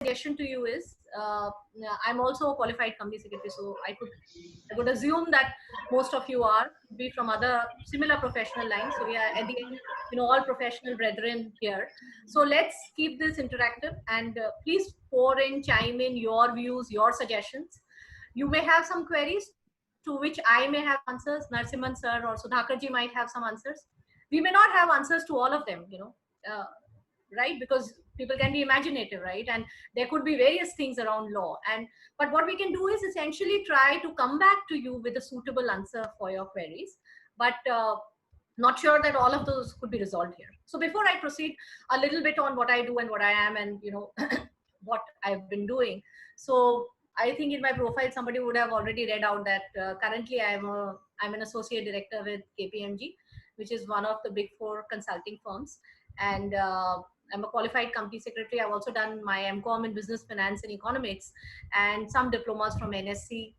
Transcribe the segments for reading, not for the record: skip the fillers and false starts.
suggestion to you is, I'm also a qualified company secretary, so I would assume that most of you are be from other similar professional lines. So we are at the end, all professional brethren here. So let's keep this interactive, and please pour in, chime in your views, your suggestions. You may have some queries to which I may have answers. Narsimhan sir or Sudhakarji might have some answers. We may not have answers to all of them, uh, right? Because people can be imaginative, right? And there could be various things around law. But what we can do is essentially try to come back to you with a suitable answer for your queries. But not sure that all of those could be resolved here. So before I proceed, a little bit on what I do and what I am, and what I've been doing. So I think in my profile, somebody would have already read out that currently I'm an associate director with KPMG, which is one of the big four consulting firms. And I'm a qualified company secretary. I've also done my MCOM in business finance and economics, and some diplomas from NSC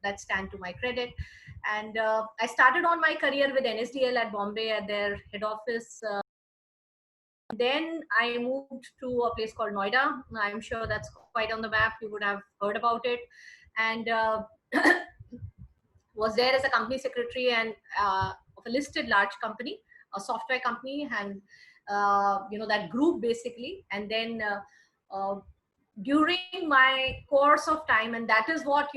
that stand to my credit. And I started on my career with NSDL at Bombay at their head office. Then I moved to a place called Noida. I'm sure that's quite on the map. You would have heard about it. And was there as a company secretary and of a listed large company, a software company, and that group basically. And then during my course of time, and that is what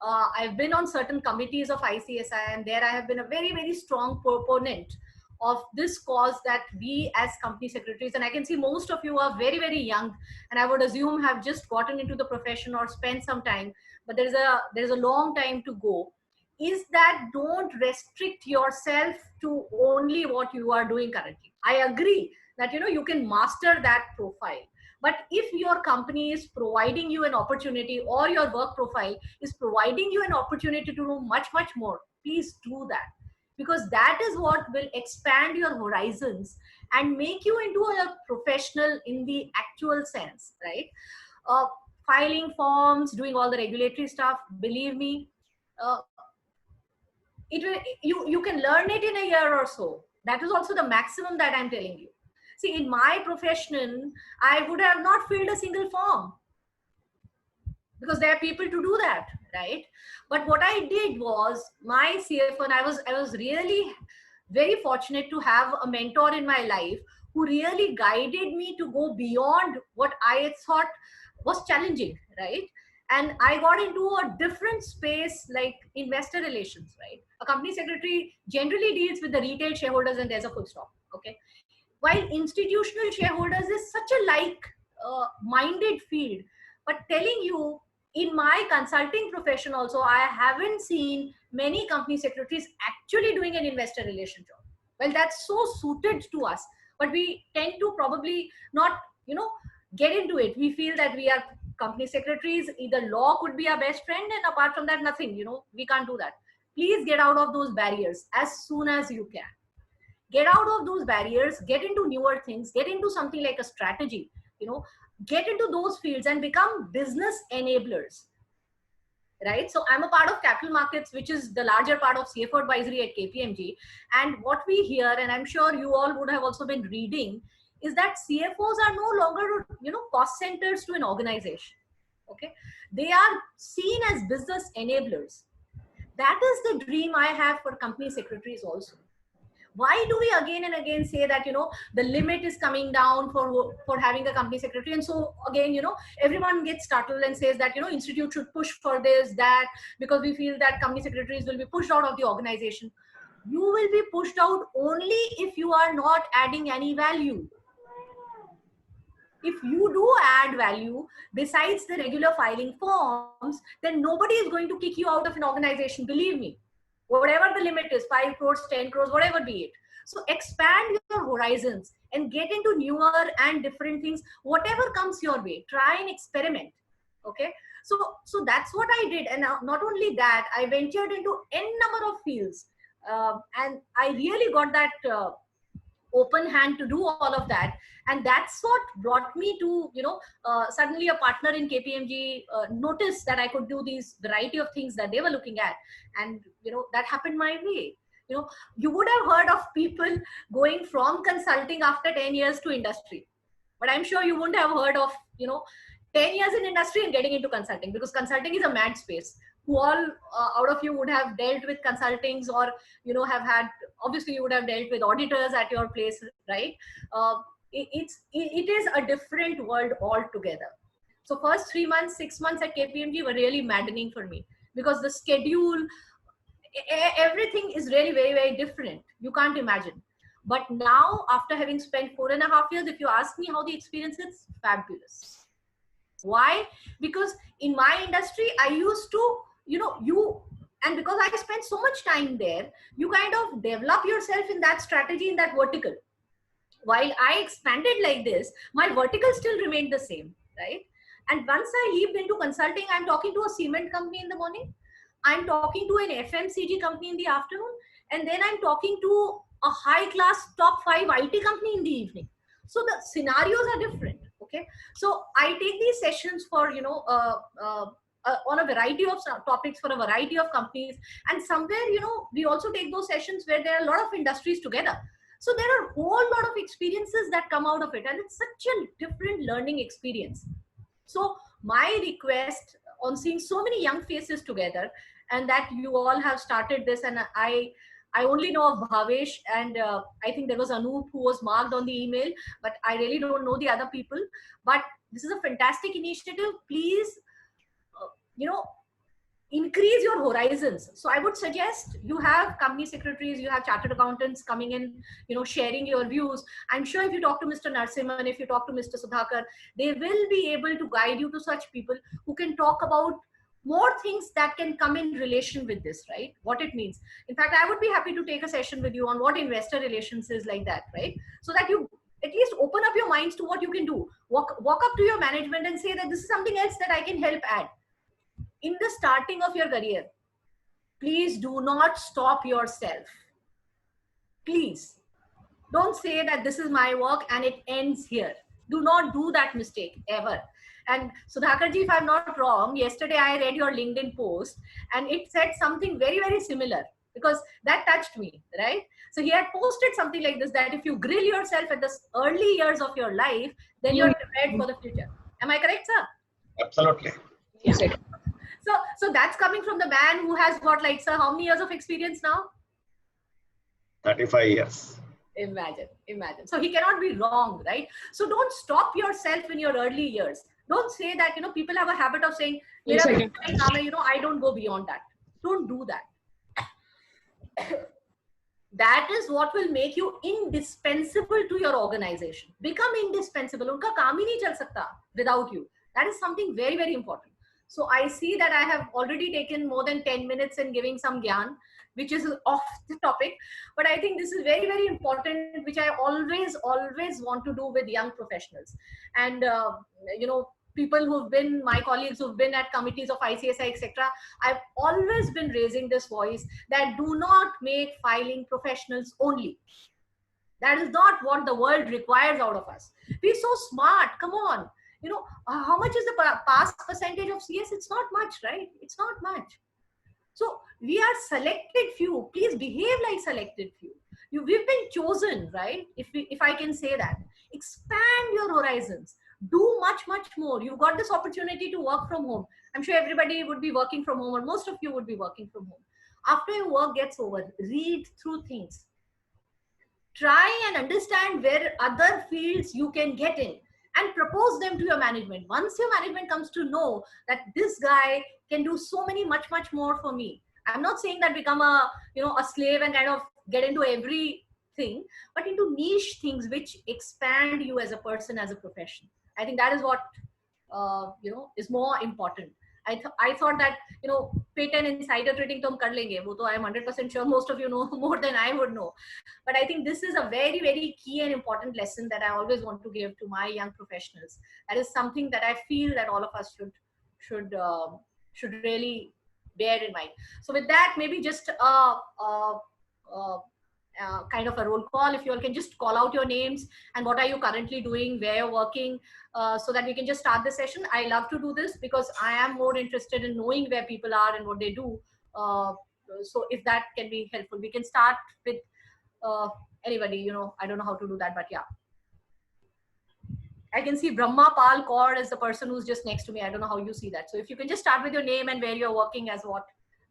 I've been on certain committees of ICSI, and there I have been a very, very strong proponent of this cause, that we as company secretaries, and I can see most of you are very, very young, and I would assume have just gotten into the profession or spent some time, but there's a long time to go, is that don't restrict yourself to only what you are doing currently. I agree that you can master that profile, but if your company is providing you an opportunity, or your work profile is providing you an opportunity to do much, much more, please do that, because that is what will expand your horizons and make you into a professional in the actual sense, right? uh, Filing forms, doing all the regulatory stuff, believe me, uh, it will, you can learn it in a year or so. That is also the maximum that I'm telling you. See, in my profession, I would have not filled a single form, because there are people to do that, right? But what I did was, my CFO, and I was really very fortunate to have a mentor in my life who really guided me to go beyond what I thought was challenging, right? And I got into a different space, like investor relations, right? A company secretary generally deals with the retail shareholders, and there's a full stop, okay? While institutional shareholders is such a minded field. But telling you, in my consulting profession also, I haven't seen many company secretaries actually doing an investor relation job. Well, that's so suited to us, but we tend to probably not get into it. We feel that we are company secretaries, either law could be our best friend, and apart from that, nothing. We can't do that. Please get out of those barriers as soon as you can. Get out of those barriers, get into newer things, get into something like a strategy, get into those fields and become business enablers, right? So I'm a part of capital markets, which is the larger part of CFO advisory at KPMG. And what we hear, and I'm sure you all would have also been reading, is that CFOs are no longer cost centers to an organization. Okay, they are seen as business enablers. That is the dream I have for company secretaries also. Why do we again and again say that the limit is coming down for having a company secretary? And so again, everyone gets startled and says that institute should push for this, that, because we feel that company secretaries will be pushed out of the organization. You will be pushed out only if you are not adding any value. If you do add value besides the regular filing forms, then nobody is going to kick you out of an organization, believe me. Whatever the limit is, 5 crores, 10 crores, whatever be it. So expand your horizons and get into newer and different things. Whatever comes your way, try and experiment. Okay. So that's what I did. And not only that, I ventured into n number of fields. And I really got that open hand to do all of that. And that's what brought me to suddenly a partner in KPMG noticed that I could do these variety of things that they were looking at, and that happened my way. You would have heard of people going from consulting after 10 years to industry. But I'm sure you wouldn't have heard of, 10 years in industry and getting into consulting, because consulting is a mad space. Who all out of you would have dealt with consultings, or have had, obviously you would have dealt with auditors at your place, right? uh, it is a different world altogether. So first 3 months, 6 months at KPMG were really maddening for me, because the schedule, everything is really very, very different. You can't imagine. But now, after having spent 4.5 years, if you ask me how the experience is, fabulous. Why? Because in my industry, I used to, and because I spent so much time there, you kind of develop yourself in that strategy, in that vertical. While I expanded like this, my vertical still remained the same, right? And once I leaped into consulting, I'm talking to a cement company in the morning, I'm talking to an FMCG company in the afternoon, and then I'm talking to a high class top 5 IT company in the evening. So the scenarios are different. Okay. So I take these sessions for, on a variety of topics for a variety of companies. And somewhere, we also take those sessions where there are a lot of industries together. So there are a whole lot of experiences that come out of it. And it's such a different learning experience. So my request on seeing so many young faces together, and that you all have started this, and I only know of Bhavesh, and I think there was Anoop who was marked on the email, but I really don't know the other people. But this is a fantastic initiative. Please, uh, you know, increase your horizons. So I would suggest, you have company secretaries, you have chartered accountants coming in, sharing your views. I'm sure if you talk to Mr. Narsimhan, if you talk to Mr. Sudhakar, they will be able to guide you to such people who can talk about more things that can come in relation with this, right? What it means. In fact, I would be happy to take a session with you on what investor relations is, like that, right? So that you at least open up your minds to what you can do. Walk up to your management and say that this is something else that I can help add. In the starting of your career, please do not stop yourself. Please don't say that this is my work and it ends here. Do not do that mistake ever. And Sudhakarji, if I'm not wrong, yesterday I read your LinkedIn post and it said something very, very similar, because that touched me, right? So he had posted something like this, that if you grill yourself at the early years of your life, then you're prepared for the future. Am I correct, sir? Absolutely. Yeah. So that's coming from the man who has got, like, sir, how many years of experience now? 35 years. Imagine. So he cannot be wrong, right? So don't stop yourself in your early years. Don't say that, people have a habit of saying, I don't go beyond that. Don't do that. That is what will make you indispensable to your organization. Become indispensable. Unka kaam hi nahi chal sakta without you. That is something very, very important. So I see that I have already taken more than 10 minutes in giving some gyan, which is off the topic. But I think this is very, very important, which I always want to do with young professionals. And, people who've been, my colleagues who've been at committees of ICSI, etc. I've always been raising this voice that do not make filing professionals only. That is not what the world requires out of us. Be so smart. Come on. How much is the pass percentage of CS? It's not much, right? It's not much. So we are selected few. Please behave like selected few. We've been chosen, right? If I can say that. Expand your horizons. Do much, much more. You've got this opportunity to work from home. I'm sure everybody would be working from home, or most of you would be working from home. After your work gets over, read through things. Try and understand where other fields you can get in, and propose them to your management. Once your management comes to know that this guy can do so many, much, much more for me. I'm not saying that become a slave and kind of get into everything, but into niche things which expand you as a person, as a profession. I think that is what, is more important. I thought that, patent insider trading to hum kar lenge. Wo to I am 100% sure most of you know more than I would know. But I think this is a very, very key and important lesson that I always want to give to my young professionals. That is something that I feel that all of us should really bear in mind. So with that, maybe just kind of a roll call. If you all can just call out your names and what are you currently doing, where you're working, so that we can just start the session. I love to do this because I am more interested in knowing where people are and what they do. So if that can be helpful, we can start with anybody. I don't know how to do that, but yeah. I can see Brahma Pal Kaur is the person who's just next to me. I don't know how you see that. So if you can just start with your name and where you're working as what.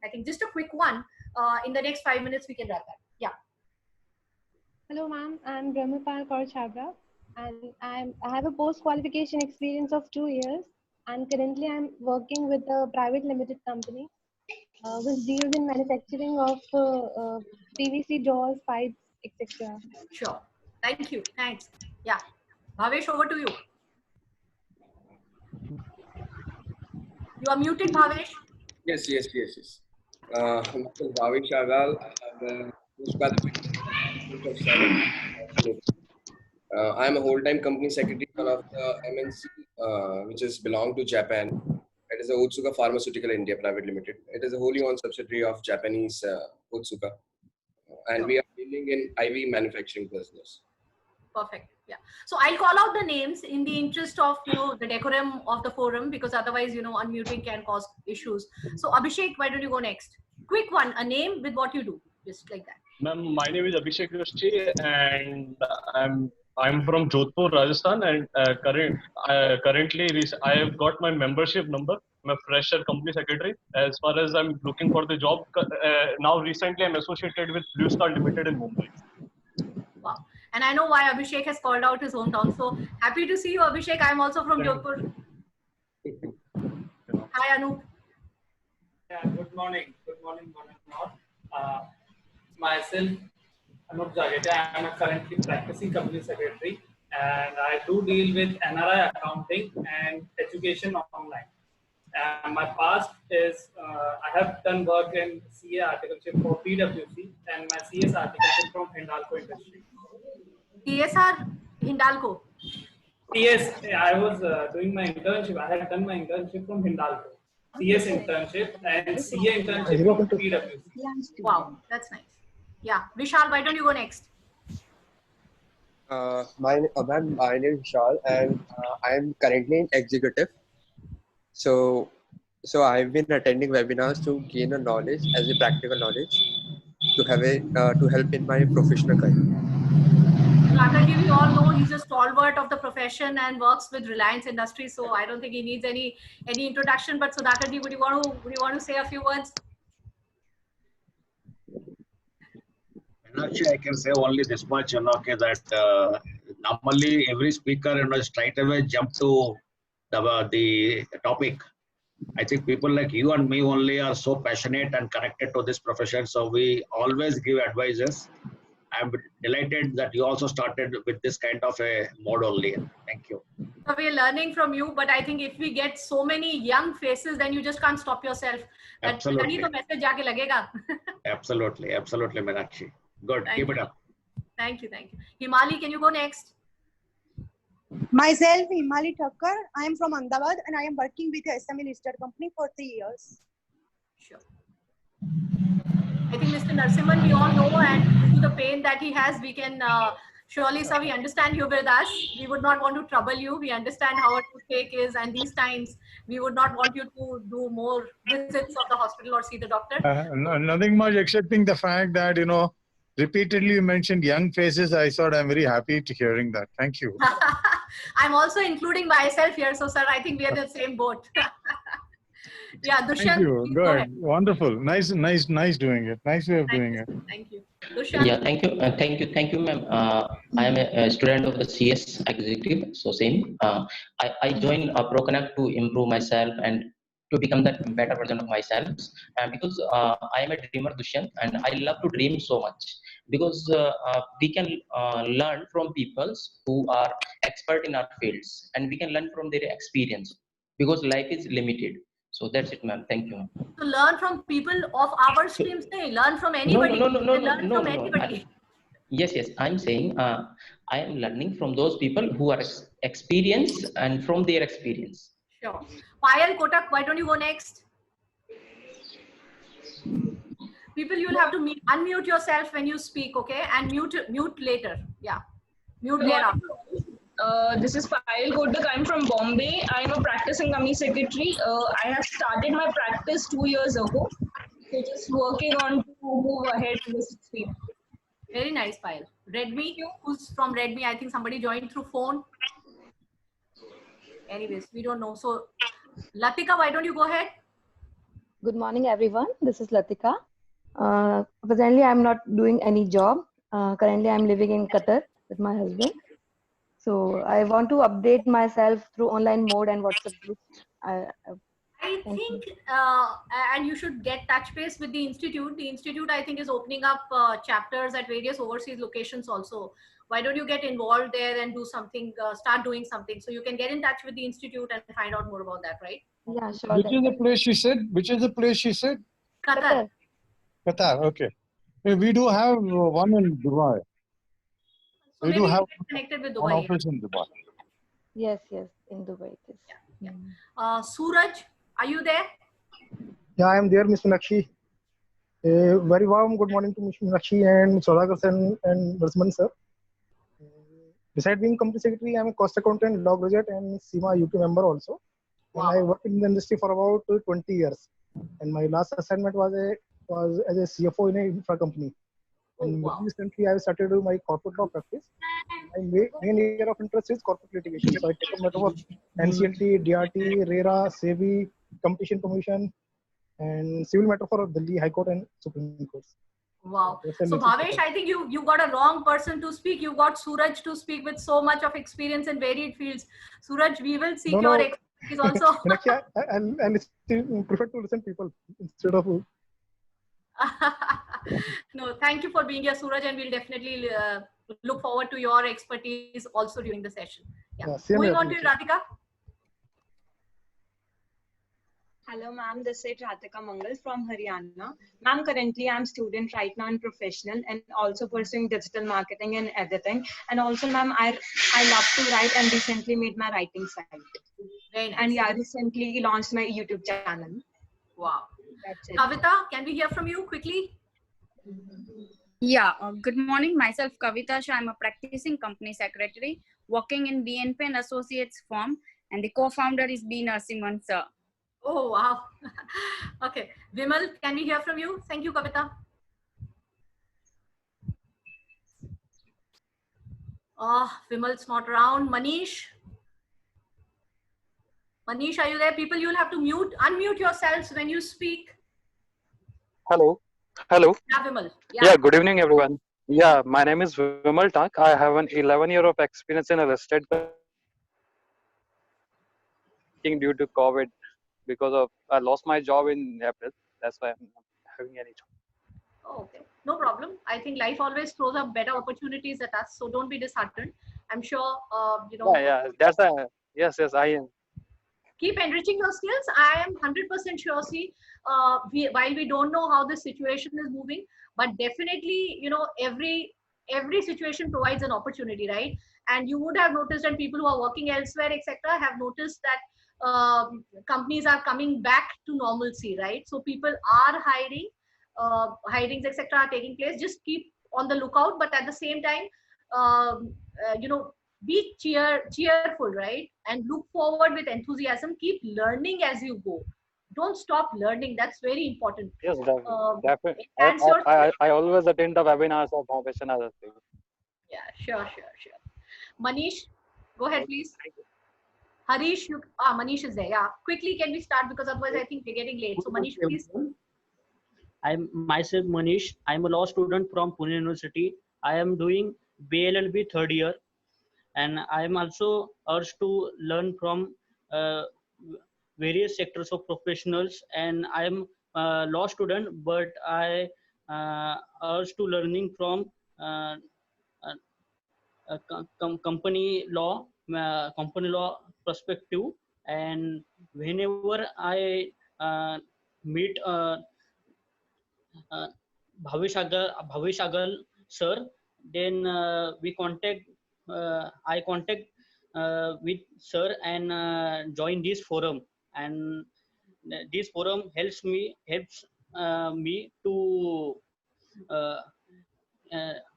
I think just a quick one. In the next 5 minutes, we can wrap that. Yeah. Hello, ma'am. I'm Brahmapal Kaur Chabra, and I have a post-qualification experience of 2 years. And currently, I'm working with a private limited company, which deals in manufacturing of PVC doors, pipes, etc. Sure. Thank you. Thanks. Yeah. Bhavesh, over to you. You are muted, Bhavesh. Yes. Mr. Bhavesh Agal, I am a whole-time company secretary of the MNC, which is belong to Japan. It is a Otsuka Pharmaceutical India Private Limited. It is a wholly owned subsidiary of Japanese Otsuka, and we are dealing in IV manufacturing business. Perfect. Yeah. So I'll call out the names in the interest of, the decorum of the forum, because otherwise, unmuting can cause issues. So Abhishek, why don't you go next? Quick one, a name with what you do, just like that. Ma'am, my name is Abhishek Yoshi, and I'm from Jodhpur, Rajasthan, and currently I have got my membership number. I'm a fresher company secretary. As far as I'm looking for the job, now recently I'm associated with Blue Star Limited in Mumbai. Wow. And I know why Abhishek has called out his hometown. So happy to see you, Abhishek. I'm also from Jodhpur. Hi, Anup. Yeah, good morning. Good morning, myself, Anup Jagete. I am a currently practicing company secretary, and I do deal with NRI accounting and education online. My past is I have done work in CA articleship for PwC and my CS articleship from Hindalco Industry. TSR Hindalco. CS, I was doing my internship. I had done my internship from Hindalco. CS internship and CA internship from PwC. Wow, that's nice. Yeah, Vishal, why don't you go next? My name is Vishal, and I am currently an executive. So I've been attending webinars to gain a knowledge as a practical knowledge to help in my professional career. Sudhakarji, we all know he's a stalwart of the profession and works with Reliance Industries, so I don't think he needs any introduction. But Sudhakarji, would you want to say a few words? Actually, I can say only this much, that normally every speaker, straight away jump to the topic. I think people like you and me only are so passionate and connected to this profession, so we always give advices. I'm delighted that you also started with this kind of a mode only. Thank you. So we're learning from you, but I think if we get so many young faces, then you just can't stop yourself. Absolutely. Absolutely, Meenakshi. Good. Keep it up. Thank you. Himali, can you go next? Myself, Himali Thakkar. I am from Ahmedabad and I am working with a SME listed company for 3 years. Sure. I think Mr. Narasimhan, we all know, and to the pain that he has, we can surely, sir, we understand you with us. We would not want to trouble you. We understand how a toothache is, and these times we would not want you to do more visits of the hospital or see the doctor. Nothing much excepting the fact that, repeatedly you mentioned young faces. I thought I'm very happy to hearing that. Thank you. I'm also including myself here. So, sir, I think we are in the same boat. Yeah, Dushyant. Thank you. Good. Wonderful. Nice doing it. Nice way of doing it. Thank you. Dushyant. Yeah, thank you, ma'am. I am a student of the CS executive. So same. I joined ProConnect to improve myself and to become that better version of myself. And because I am a dreamer, Dushyant, and I love to dream so much. Because we can learn from people who are expert in our fields, and we can learn from their experience. Because life is limited. So that's it, ma'am. Thank you. To learn from people of our streams, learn from anybody. No. Yes. I'm saying I am learning from those people who are experienced and from their experience. Sure. Payal Kotak, why don't you go next? People, you'll have to unmute yourself when you speak, okay? And mute later. Yeah. Mute thereafter. This is Payal Kotak. I'm from Bombay. I'm a practicing company secretary. I have started my practice 2 years ago. So just working on to move ahead in this speed. Very nice, Payal. Redmi, who's from Redmi? I think somebody joined through phone. Anyways, we don't know. So, Latika, why don't you go ahead? Good morning, everyone. This is Latika. Presently, I'm not doing any job. Currently, I'm living in Qatar with my husband. So I want to update myself through online mode and WhatsApp group. I think, and you should get touch base with the institute. The institute, I think, is opening up chapters at various overseas locations also. Why don't you get involved there and do something, start doing something, so you can get in touch with the institute and find out more about that, right? Yeah, sure. Which is the place she said? Which is the place she said? Qatar. Qatar, okay. We do have one in Dubai. So we maybe do have get connected with one Dubai. office in Dubai. Yes, in Dubai it is. Suraj, are you there? Yeah, I am there, Ms. Meenakshi. A very warm good morning to Ms. Meenakshi and Saudhagar and Rasman sir. Besides being company secretary, I am a cost accountant, law graduate, and SEMA UK member also. Wow. And I worked in the industry for about 20 years. And my last assignment was as a CFO in an infra company. And recently, I started my corporate law practice. My main area of interest is corporate litigation. So I take a matter of NCLT, DRT, RERA, SEBI, Competition Commission, and civil matter for Delhi High Court and Supreme Court. Wow. So Bhavesh, I think you got a wrong person to speak. You got Suraj to speak with so much of experience in varied fields. Suraj, we will seek your expertise also. I prefer to listen to people instead of. No, thank you for being here, Suraj, and we'll definitely look forward to your expertise also during the session. Yeah. Moving on to Radhika. Hello, ma'am. This is Radhika Mangal from Haryana. Ma'am, currently I'm student right now and professional and also pursuing digital marketing and editing. And also, ma'am, I love to write and recently made my writing site. Very nice. And yeah, recently launched my YouTube channel. Wow. That's it. Kavita, can we hear from you quickly? Yeah, good morning. Myself, Kavita Shah. I'm a practicing company secretary working in BNP and Associates firm, and the co-founder is B. Narasimhan sir. Oh, wow. Okay. Vimal, can we hear from you? Thank you, Kavita. Vimal's not around. Manish? Manish, are you there? People, you'll have to unmute yourselves when you speak. Hello. Hello. Yeah, Vimal. Yeah, good evening, everyone. Yeah, my name is Vimal Tak. I have an 11 year of experience in a listed due to COVID because I lost my job in April. That's why I'm not having any job. Oh, okay. No problem. I think life always throws up better opportunities at us. So don't be disheartened. I'm sure, you know. Yeah, yes, I am. Keep enriching your skills. I am 100% sure. See, while we don't know how the situation is moving, but definitely, you know, every situation provides an opportunity, right? And you would have noticed, and people who are working elsewhere, etc., have noticed that companies are coming back to normalcy, right? So people are hiring, hirings, etc., are taking place. Just keep on the lookout, but at the same time, you know, be cheerful, right? And look forward with enthusiasm. Keep learning as you go. Don't stop learning. That's very important. Yes, definitely. I always attend the webinars of Bhavesh and other things. Yeah, sure. Manish, go ahead, please. Harish, Manish is there. Yeah, quickly, can we start? Because otherwise I think we're getting late. So Manish, please. I'm myself Manish. I'm a law student from Pune University. I am doing BLLB third year. And I am also urged to learn from various sectors of professionals. And I am a law student, but I urge to learning from company law perspective. And whenever I meet Bhavesh Agal sir, then I contact with sir and join this forum, and this forum helps me to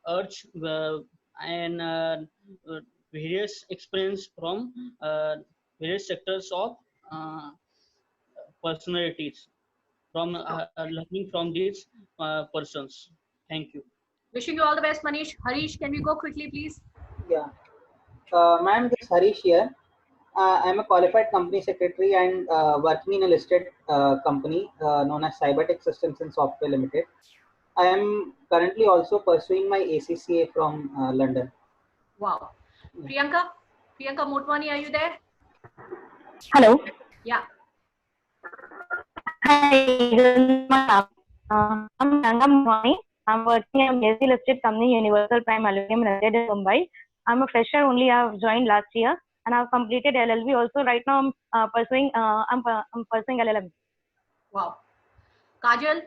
urge and various experience from various sectors of personalities from learning from these persons. Thank you. Wishing you all the best, Manish. Harish, can we go quickly, please? Yeah. Ma'am, this is Harish here. I'm a qualified company secretary and working in a listed company known as Cybertech Systems and Software Limited. I am currently also pursuing my ACCA from London. Wow. Priyanka Motwani, are you there? Hello. Yeah. Hi, good morning. I'm Priyanka Motwani. I'm working in a BSc listed company, Universal Prime Aluminum Limited in Mumbai. I'm a fresher only. I've joined last year and I've completed LLB also. Right now, I'm pursuing LLM. Wow. Kajal.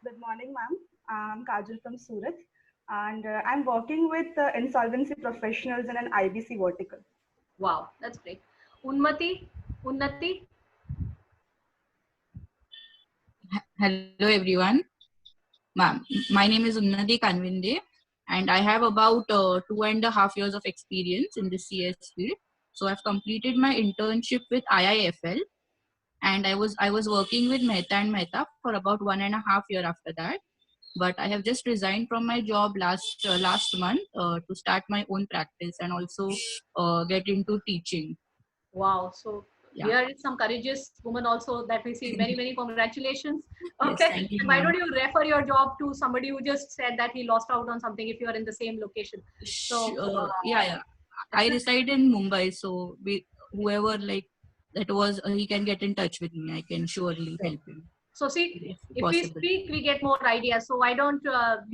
Good morning, ma'am. I'm Kajal from Surat, and I'm working with insolvency professionals in an IBC vertical. Wow, that's great. Unnati. Hello everyone. Ma'am, my name is Unnati Kanvinde and I have about 2.5 years of experience in the CS field. So I've completed my internship with IIFL and I was working with Mehta and Mehta for about 1.5 years after that. But I have just resigned from my job last month to start my own practice and also get into teaching. Wow. So Yeah. here is some courageous woman also that we see. Many congratulations. Yes, Okay. thank you, And why ma'am. don't you refer your job to somebody who just said that he lost out on something if you are in the same location? So Yeah. I reside in Mumbai, so whoever that was, he can get in touch with me. I can surely help him. So see, if we possible. speak, we get more ideas. So why don't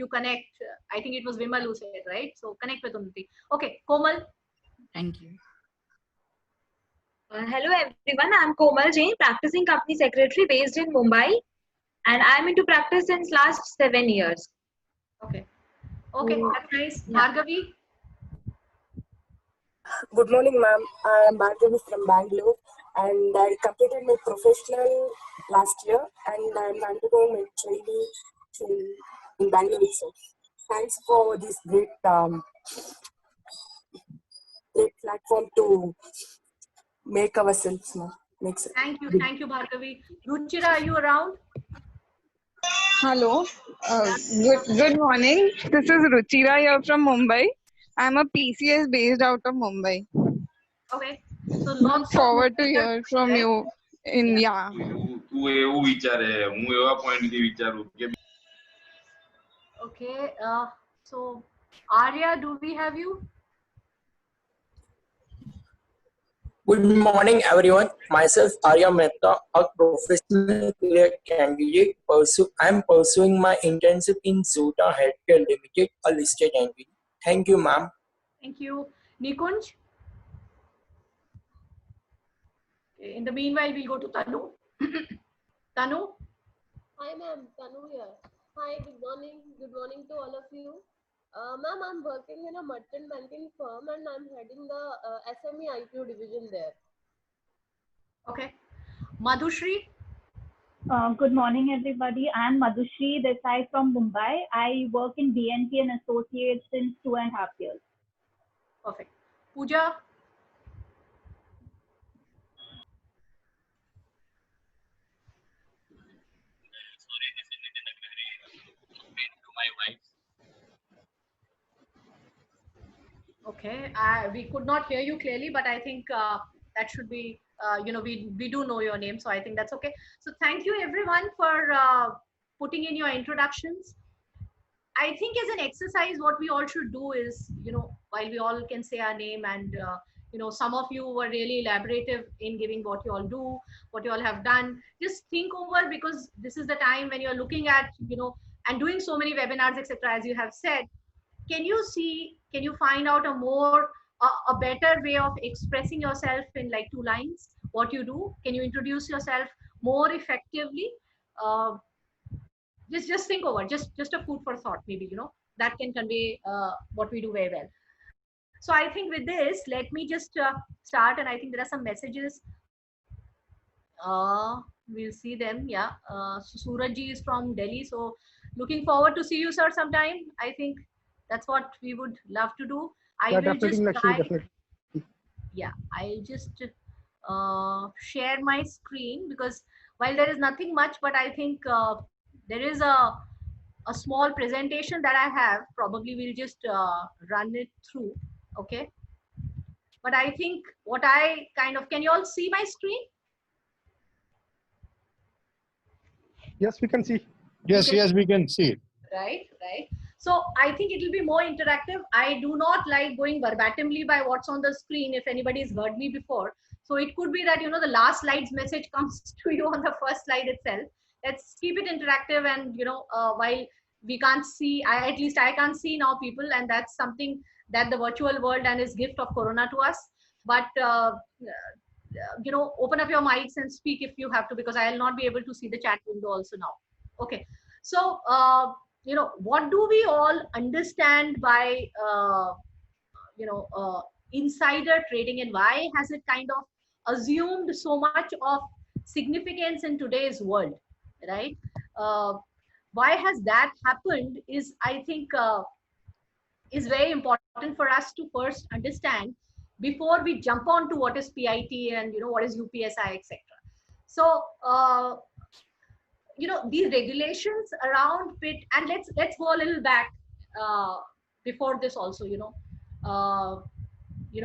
you connect? I think it was Vimal who said, right? So connect with Unnati. Okay, Komal. Thank you. Hello everyone, I'm Komal Jain, practicing company secretary based in Mumbai, and I'm into practice since last 7 years. Okay, that's nice. Yeah. Bhargavi. Good morning, ma'am. I am Bhargavi from Bangalore, and I completed my professional last year, and I am undergoing my training in Bangalore itself. Thanks for this great platform to make ourselves more. Thank you, Bhargavi. Ruchira, are you around? Hello. Good morning. This is Ruchira here from Mumbai. I'm a PCS based out of Mumbai. Okay. So Look lots forward to of hear from you in Okay. So Arya, do we have you? Good morning, everyone. Myself, Arya Mehta, a professional career candidate. I'm pursuing my internship in Zota Healthcare Limited, a listed entity. Thank you, ma'am. Thank you. Nikunj? Okay. In the meanwhile, we'll go to Tanu. Tanu? Hi ma'am, Tanu here. Hi, good morning. Good morning to all of you. Ma'am, I'm working in a merchant banking firm and I'm heading the SME IPO division there. Okay. Madhushri? Good morning, everybody. I'm Madhushri Desai from Mumbai. I work in BNP and Associates since 2.5 years. Perfect. Pooja? Okay, we could not hear you clearly, but I think that should be, we do know your name, so I think that's okay. So thank you everyone for putting in your introductions. I think as an exercise, what we all should do is, while we all can say our name and, some of you were really elaborative in giving what you all do, what you all have done, just think over, because this is the time when you're looking at, and doing so many webinars, etc., as you have said. Can you find out a better way of expressing yourself in like 2 lines, what you do? Can you introduce yourself more effectively? Just think over, just a food for thought, maybe, that can convey what we do very well. So I think with this, let me just start, and I think there are some messages. We'll see them. Yeah. So Surajji is from Delhi, so looking forward to see you, sir, sometime. I think that's what we would love to do. I will just try. Definitely. Yeah, I'll just share my screen, because while there is nothing much, but I think there is a small presentation that I have. Probably we'll just run it through. Okay. But I think what I kind of, can you all see my screen? Yes, we can see. Yes, yes, we can see it. Right. So I think it will be more interactive. I do not like going verbatimly by what's on the screen if anybody's heard me before. So it could be that, you know, the last slide's message comes to you on the first slide itself. Let's keep it interactive, and, you know, while we can't see, at least I can't see now people, and that's something that the virtual world and its gift of Corona to us. But, you know, open up your mics and speak if you have to, because I'll not be able to see the chat window also now. Okay. So, you know, what do we all understand by, you know, insider trading, and why has it kind of assumed so much of significance in today's world, right? Why has that happened is, I think, is very important for us to first understand before we jump on to what is PIT and, you know, what is UPSI, etc. So, you know, these regulations around PIT, and let's go a little back before this also, you know,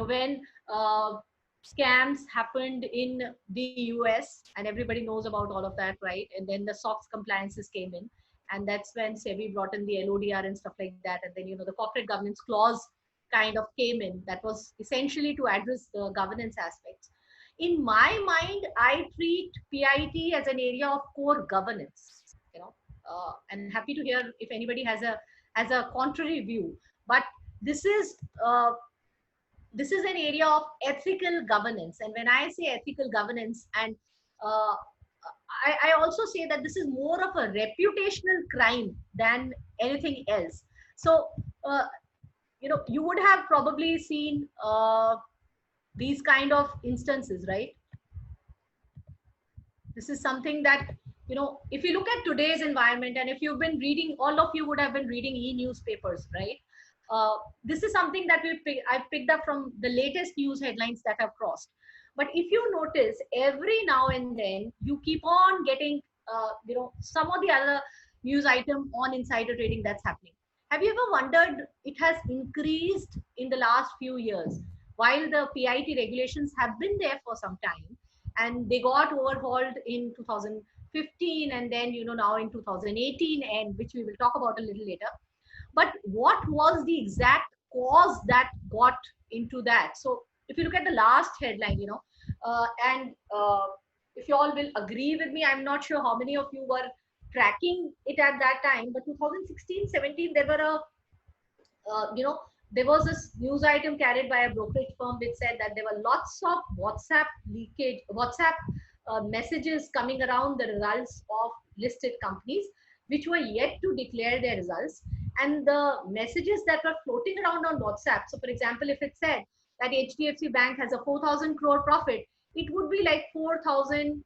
when scams happened in the US, and everybody knows about all of that, right? And then the SOX compliances came in, and that's when SEBI brought in the LODR and stuff like that. And then, you know, the corporate governance clause kind of came in. That was essentially to address the governance aspects. In my mind, I treat PIT as an area of core governance, you know, and happy to hear if anybody has a contrary view. But this is an area of ethical governance. And when I say ethical governance, and I also say that this is more of a reputational crime than anything else. So, you know, you would have probably seen these kind of instances, right? This is something that, you know, if you look at today's environment, and if you've been reading, all of you would have been reading e-newspapers, right? This is something that I've picked up from the latest news headlines that have crossed. But if you notice, every now and then you keep on getting, you know, some of the other news item on insider trading that's happening. Have you ever wondered, it has increased in the last few years, while the PIT regulations have been there for some time, and they got overhauled in 2015, and then, you know, now in 2018, and which we will talk about a little later. But what was the exact cause that got into that? So if you look at the last headline, you know, and if you all will agree with me, I'm not sure how many of you were tracking it at that time, but 2016-17, there were you know, there was this news item carried by a brokerage firm which said that there were lots of WhatsApp leakage, messages coming around the results of listed companies, which were yet to declare their results. And the messages that were floating around on WhatsApp, so for example, if it said that HDFC Bank has a 4,000 crore profit, it would be like 4,100,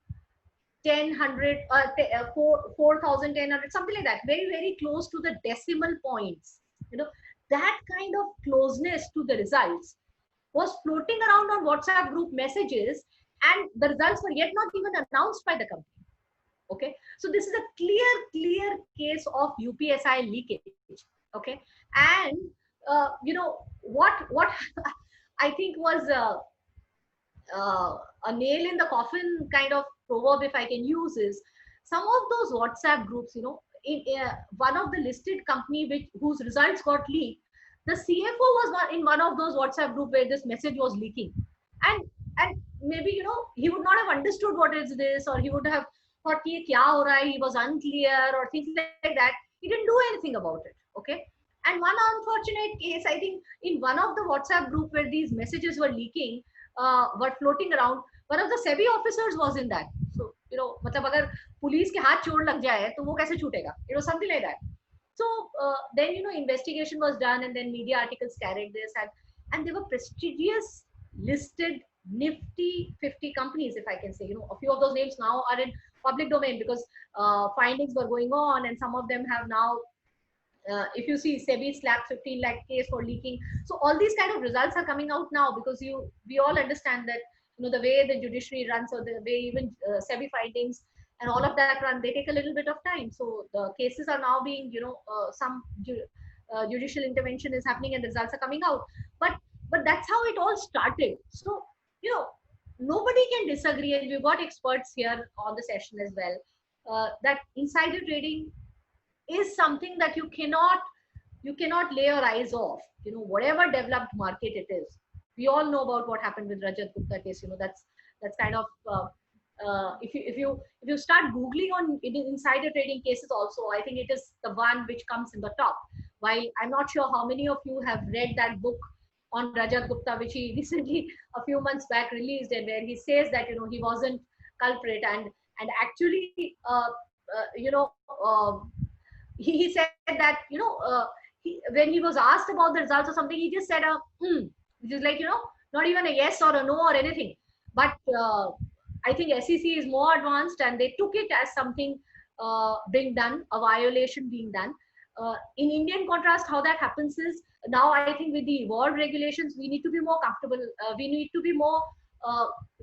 4,1000, something like that, very, very close to the decimal points. You know, that kind of closeness to the results was floating around on WhatsApp group messages, and the results were yet not even announced by the company. Okay, so this is a clear case of UPSI leakage. Okay, and you know what I think was a nail in the coffin kind of proverb, if I can use, is some of those WhatsApp groups. You know, in one of the listed company whose results got leaked, the CFO was in one of those WhatsApp group where this message was leaking, and maybe, you know, he would not have understood what is this, or he would have thought ye kya ho raha hai, he was unclear or things like that. He didn't do anything about it. Okay, and one unfortunate case, I think, in one of the WhatsApp group where these messages were leaking, were floating around, one of the SEBI officers was in that. So, you know, matlab agar police ke haath chor lag jaye to wo kaise chutega, it was something like that. So then, you know, investigation was done, and then media articles carried this, and there were prestigious listed Nifty 50 companies, if I can say. You know, a few of those names now are in public domain because findings were going on, and some of them have now, if you see, SEBI slapped 15 lakh case for leaking. So all these kind of results are coming out now because we all understand that, you know, the way the judiciary runs, or the way even SEBI findings and all of that run, they take a little bit of time. So the cases are now being, you know, some judicial intervention is happening and results are coming out. But but that's how it all started. So, you know, nobody can disagree, and we've got experts here on the session as well, that insider trading is something that you cannot lay your eyes off. You know, whatever developed market it is. We all know about what happened with Rajat Gupta case. You know, that's kind of if you start googling on insider trading cases also, I think it is the one which comes in the top. While I'm not sure how many of you have read that book on Rajat Gupta, which he recently a few months back released, and where he says that, you know, he wasn't culprit, and actually you know, he said that, you know, when he was asked about the results or something, he just said which is like, you know, not even a yes or a no or anything. But I think SEC is more advanced, and they took it as something being done, a violation being done. In Indian contrast, how that happens is, now I think with the evolved regulations, we need to be more comfortable. We need to be more,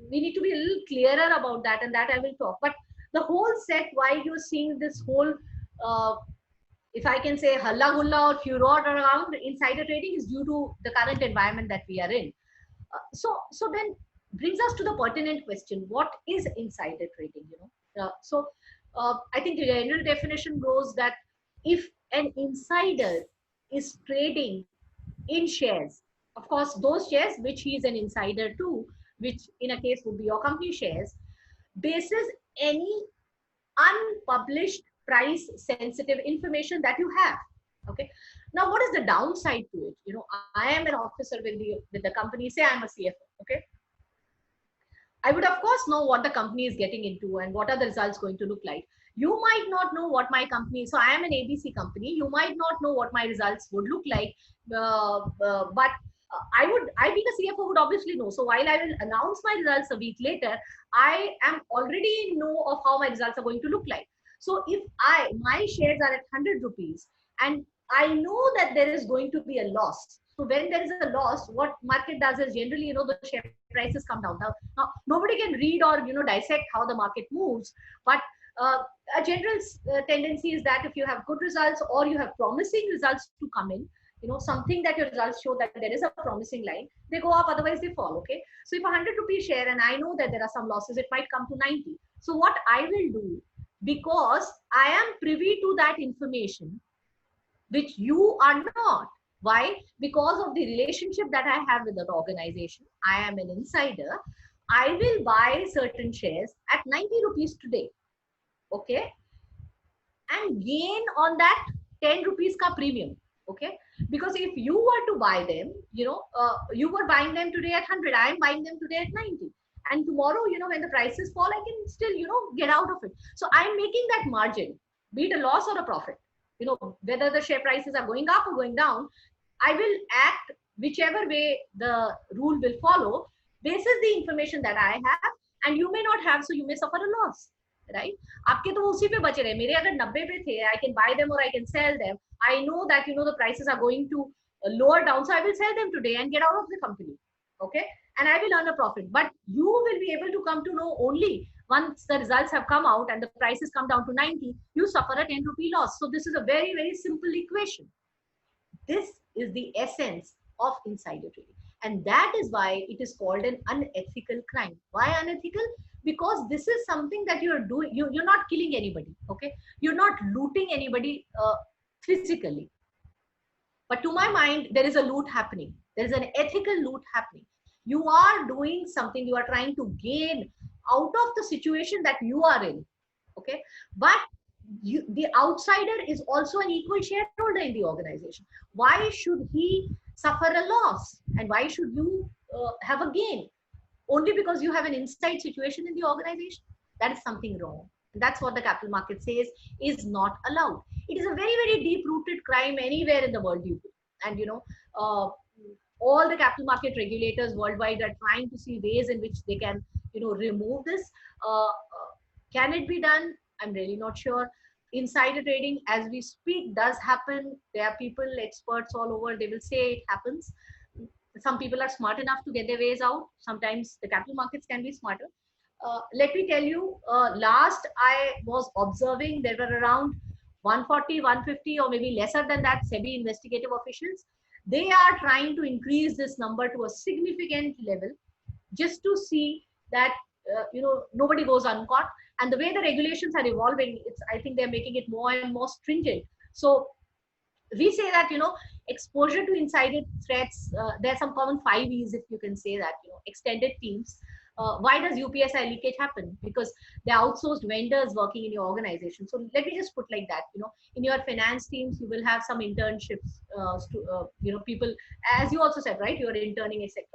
we need to be a little clearer about that, and that I will talk. But the whole set, why you're seeing this whole, if I can say, halla gulla or furor around insider trading, is due to the current environment that we are in. So then brings us to the pertinent question: what is insider trading? You know, I think the general definition goes that if an insider is trading in shares, of course, those shares which he is an insider to, which in a case would be your company shares, basis any unpublished price sensitive information that you have. Okay. Now, what is the downside to it? You know, I am an officer with the company, say I'm a CFO. Okay. I would of course know what the company is getting into and what are the results going to look like. You might not know what my company, so I am an ABC company. You might not know what my results would look like, but I being a CFO would obviously know. So while I will announce my results a week later, I am already know of how my results are going to look like. So if my shares are at 100 rupees and I know that there is going to be a loss. So when there is a loss, what market does is generally, you know, the share prices come down. Now nobody can read or, you know, dissect how the market moves, but a general tendency is that if you have good results or you have promising results to come in, you know, something that your results show that there is a promising line, they go up, otherwise they fall. Okay. So if 100 rupee share and I know that there are some losses, it might come to 90. So what I will do, because I am privy to that information, which you are not. Why? Because of the relationship that I have with that organization. I am an insider. I will buy certain shares at 90 rupees today. Okay. And gain on that 10 rupees ka premium. Okay. Because if you were to buy them, you know, you were buying them today at 100. I am buying them today at 90. And tomorrow, you know, when the prices fall, I can still, you know, get out of it. So I'm making that margin, be it a loss or a profit. You know, whether the share prices are going up or going down, I will act whichever way the rule will follow. This is the information that I have, and you may not have, so you may suffer a loss, right? आपके तो उसी पे बचे रहे, मेरे अगर 90 पे थे, I can buy them or I can sell them. I know that, you know, the prices are going to lower down, so I will sell them today and get out of the company, okay? And I will earn a profit. But you will be able to come to know only once the results have come out and the prices come down to 90, you suffer a 10 rupee loss. So this is a very, very simple equation. This is the essence of insider trading. And that is why it is called an unethical crime. Why unethical? Because this is something that you're doing. You're not killing anybody, okay? You're not looting anybody physically. But to my mind, there is a loot happening. There is an ethical loot happening. You are doing something, you are trying to gain out of the situation that you are in, okay? But the outsider is also an equal shareholder in the organization. Why should he suffer a loss? And why should you have a gain? Only because you have an inside situation in the organization? That is something wrong. And that's what the capital market says is not allowed. It is a very, very deep-rooted crime anywhere in the world. And, you know, all the capital market regulators worldwide are trying to see ways in which they can, you know, remove this. Can it be done? I'm really not sure. Insider trading, as we speak, does happen. There are people, experts all over, they will say it happens. Some people are smart enough to get their ways out. Sometimes the capital markets can be smarter. Let me tell you, last I was observing, there were around 140, 150 or maybe lesser than that SEBI investigative officials. they are trying to increase this number to a significant level just to see that nobody goes uncaught. And the way the regulations are evolving, I think they're making it more and more stringent. So we say that exposure to insider threats, there are some common 5 E's, if you can say that. Extended teams. Why does UPSI leakage happen? Because they're outsourced vendors working in your organization. So let me just put like that. In your finance teams, you will have some internships. People, as you also said, right? You are interning, etc.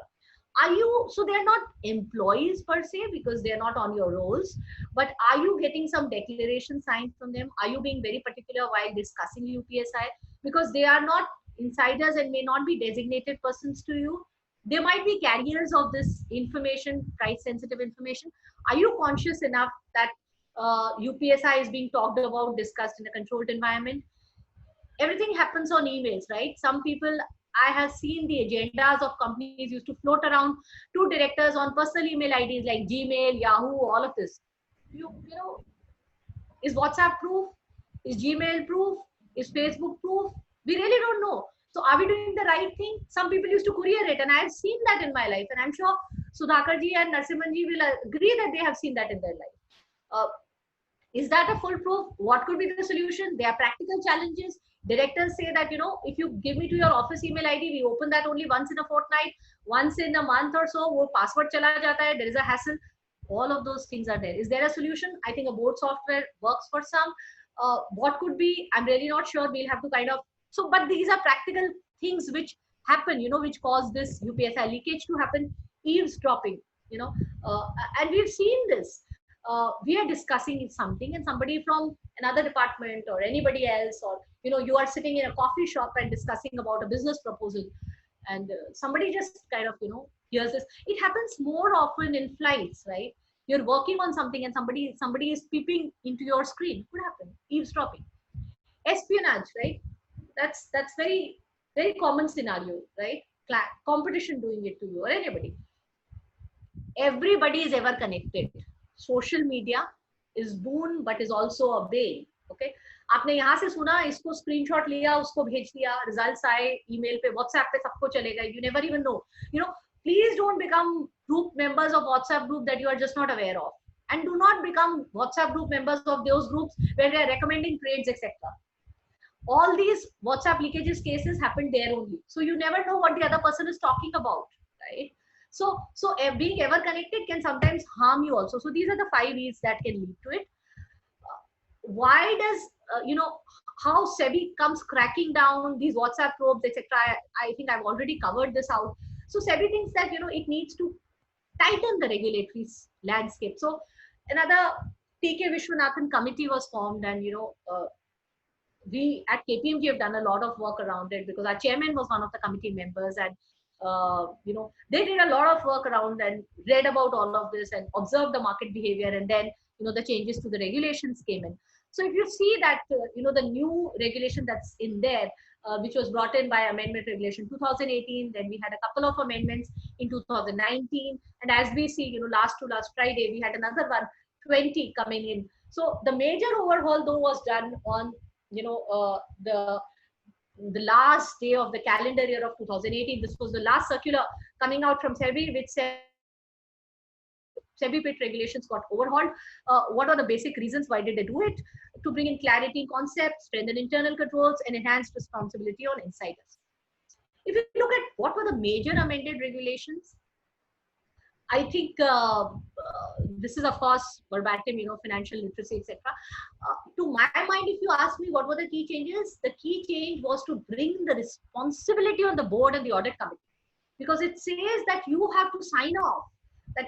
So they're not employees per se because they're not on your rolls, but are you getting some declaration signed from them? Are you being very particular while discussing UPSI? Because they are not insiders and may not be designated persons to you. They might be carriers of this information, price sensitive information. Are you conscious enough that UPSI is being talked about, discussed in a controlled environment? Everything happens on emails, right? Some people, I have seen the agendas of companies used to float around to directors on personal email IDs like Gmail, Yahoo, all of this. Is WhatsApp proof? Is Gmail proof? Is Facebook proof? We really don't know. So are we doing the right thing? Some people used to courier it, and I have seen that in my life. And I'm sure Sudhakarji and Narasimhanji will agree that they have seen that in their life. Is that a full proof? What could be the solution? There are practical challenges. Directors say that, if you give me to your office email ID, we open that only once in a fortnight, once in a month or so, wo password chala jata hai, there is a hassle. All of those things are there. Is there a solution? I think a board software works for some. What could be? I'm really not sure. We'll have to but these are practical things which happen, which cause this UPSI leakage to happen. Eavesdropping, and we've seen this. We are discussing something and somebody from another department or anybody else, or you are sitting in a coffee shop and discussing about a business proposal, and somebody just hears this. It happens more often in flights, right? You're working on something and somebody is peeping into your screen. Could happen. Eavesdropping. Espionage, right? That's very, very common scenario, right? Competition doing it to you or anybody. Everybody is ever connected. Social media is boon but is also a bane. Okay, आपने यहाँ से सुना, इसको screenshot लिया, उसको भेज दिया, results आए ईमेल पे, व्हाट्सएप पे सबको चलेगा. You never even know. Please don't become group members of WhatsApp group that you are just not aware of, and do not become WhatsApp group members of those groups where they are recommending trades, etc. All these WhatsApp leakages cases happen there only, so you never know what the other person is talking about, right? So being ever connected can sometimes harm you also. So these are the 5 E's that can lead to it. Why does how SEBI comes cracking down these WhatsApp probes, etc. I think I've already covered this out. So SEBI thinks that it needs to tighten the regulatory landscape. So another TK Vishwanathan committee was formed, and we at KPMG have done a lot of work around it because our chairman was one of the committee members, and they did a lot of work around and read about all of this and observed the market behavior, and then the changes to the regulations came in. So if you see that the new regulation that's in there, which was brought in by amendment regulation 2018, then we had a couple of amendments in 2019, and as we see, last Friday we had another 20 coming in. So the major overhaul though was done on the last day of the calendar year of 2018. This was the last circular coming out from SEBI, which said SEBI PIT regulations got overhauled. What are the basic reasons? Why did they do it? To bring in clarity in concepts, strengthen internal controls, and enhance responsibility on insiders. If you look at what were the major amended regulations, I think this is of course verbatim, financial literacy, etc. To my mind, if you ask me what were the key changes, the key change was to bring the responsibility on the board and the audit committee, because it says that you have to sign off that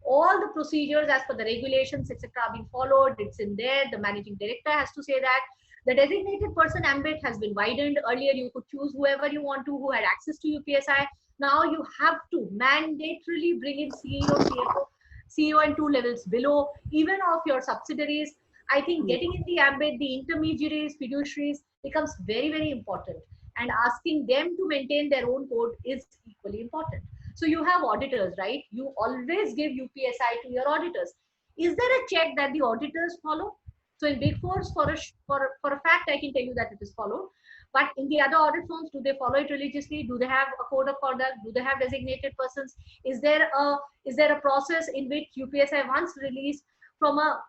all the procedures as per the regulations, etc. are being followed. It's in there. The managing director has to say that. The designated person ambit has been widened. Earlier you could choose whoever you want to, who had access to UPSI. Now you have to mandatorily bring in CEO, CFO, CEO and 2 levels below, even of your subsidiaries. I think getting in the ambit, the intermediaries, fiduciaries becomes very, very important, and asking them to maintain their own code is equally important. So you have auditors, right? You always give UPSI to your auditors. Is there a check that the auditors follow? So in Big Four, for a fact, I can tell you that it is followed. But in the other audit firms, do they follow it religiously? Do they have a code of conduct? Do they have designated persons? Is there a process in which UPSI once released from a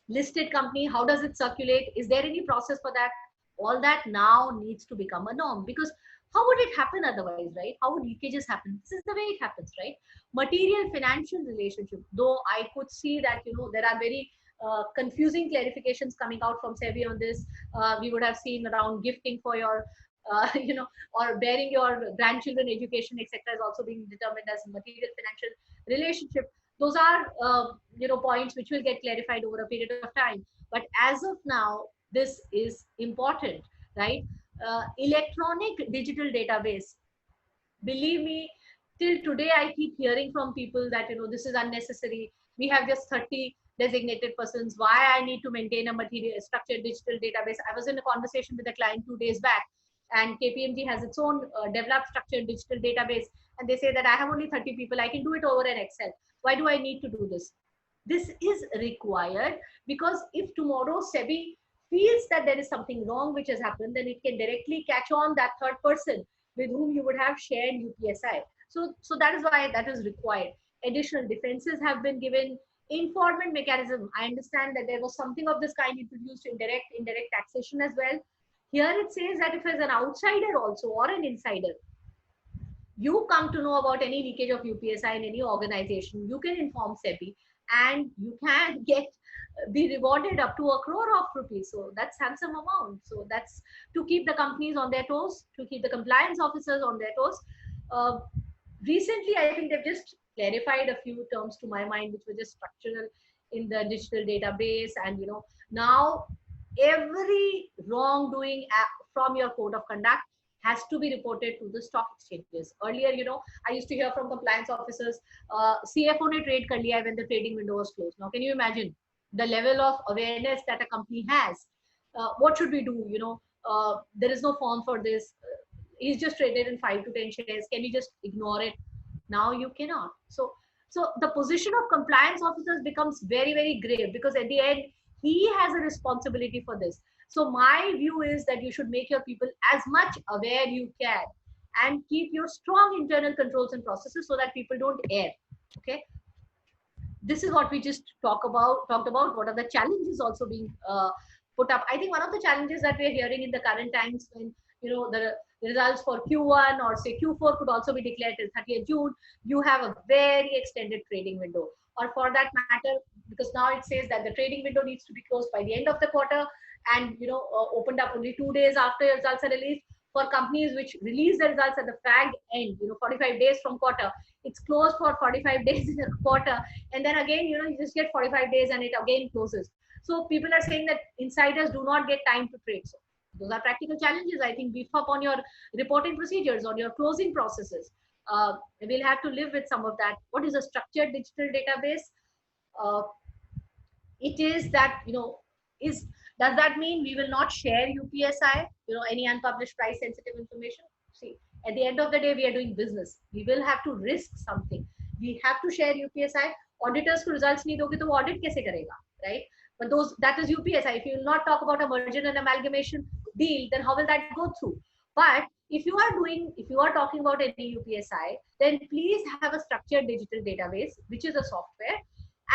listed company, how does it circulate? Is there any process for that? All that now needs to become a norm, because how would it happen otherwise, right? How would leakages happen? This is the way it happens, right? Material financial relationship, though I could see that, you know, there are very confusing clarifications coming out from SEBI on this. We would have seen around gifting for your, you know, or bearing your grandchildren education, etc., is also being determined as material financial relationship. Those are, you know, points which will get clarified over a period of time. But as of now, this is important, right? Electronic digital database. Believe me, till today, I keep hearing from people that, you know, this is unnecessary. We have just 30 designated persons. Why I need to maintain a material structured digital database? I was in a conversation with a client 2 days back, and KPMG has its own developed structured digital database. And they say that I have only 30 people. I can do it over an Excel. Why do I need to do this? This is required because if tomorrow SEBI feels that there is something wrong which has happened, then it can directly catch on that third person with whom you would have shared UPSI. So that is why that is required. Additional defenses have been given. Informant mechanism. I understand that there was something of this kind introduced in indirect taxation as well. Here it says that if as an outsider also or an insider, you come to know about any leakage of UPSI in any organization, you can inform SEBI and you can be rewarded up to 1 crore of rupees. So that's handsome amount. So that's to keep the companies on their toes, to keep the compliance officers on their toes. Recently, I think they've just clarified a few terms to my mind, which were just structural in the digital database. And, you know, now every wrongdoing from your code of conduct has to be reported to the stock exchanges. Earlier, you know, I used to hear from compliance officers, CFO ne trade kar liya when the trading window was closed. Now, can you imagine the level of awareness that a company has? What should we do? You know, there is no form for this. He's just traded in 5 to 10 shares. Can you just ignore it? Now you cannot. So the position of compliance officers becomes very, very grave, because at the end, he has a responsibility for this. So my view is that you should make your people as much aware you can and keep your strong internal controls and processes so that people don't err. Okay. This is what we just talked about. What are the challenges also being put up? I think one of the challenges that we're hearing in the current times, when, you know, the results for Q1 or say Q4 could also be declared till 30th June, you have a very extended trading window. Or for that matter, because now it says that the trading window needs to be closed by the end of the quarter and, you know, opened up only 2 days after your results are released. For companies which release the results at the fag end, you know, 45 days from quarter, it's closed for 45 days in a quarter. And then again, you know, you just get 45 days and it again closes. So people are saying that insiders do not get time to trade. So those are practical challenges. I think beef up on your reporting procedures, on your closing processes. We'll have to live with some of that. What is a structured digital database? It is that, you know, does that mean we will not share UPSI, you know, any unpublished price sensitive information? See, at the end of the day, we are doing business. We will have to risk something. We have to share UPSI. Auditors ko results nahi doge to audit kaise karega, right? But that is UPSI. If you will not talk about a merger and amalgamation deal, then how will that go through? But if you are talking about any UPSI, then please have a structured digital database, which is a software,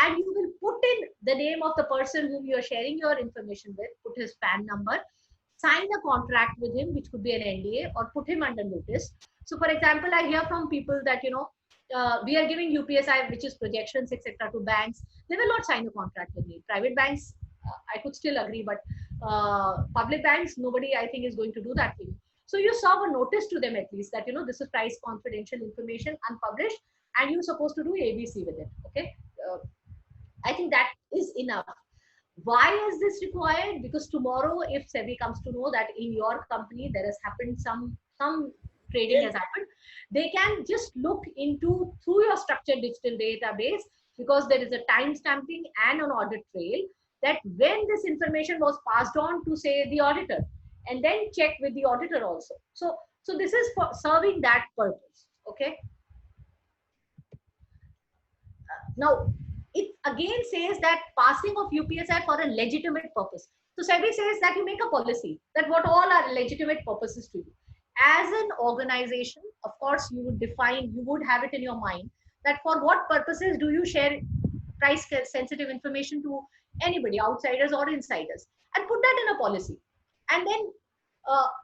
and you will put in the name of the person whom you are sharing your information with, put his PAN number, sign a contract with him, which could be an NDA, or put him under notice. So for example, I hear from people that, you know, we are giving UPSI, which is projections, etc., to banks. They will not sign a contract with me. Private banks, I could still agree, but public banks, nobody, I think, is going to do that for you. So you serve a notice to them at least that, you know, this is price confidential information, unpublished, and you're supposed to do ABC with it. Okay. I think that is enough. Why is this required? Because tomorrow, if SEBI comes to know that in your company there has happened some trading has happened, they can just look into through your structured digital database, because there is a time stamping and an audit trail, that when this information was passed on to, say, the auditor, and then check with the auditor also. So this is for serving that purpose. Okay. Now, it again says that passing of UPSI for a legitimate purpose. So SEBI says that you make a policy that what all are legitimate purposes to you. As an organization, of course, you would define, you would have it in your mind that for what purposes do you share price sensitive information to anybody, outsiders or insiders, and put that in a policy. And then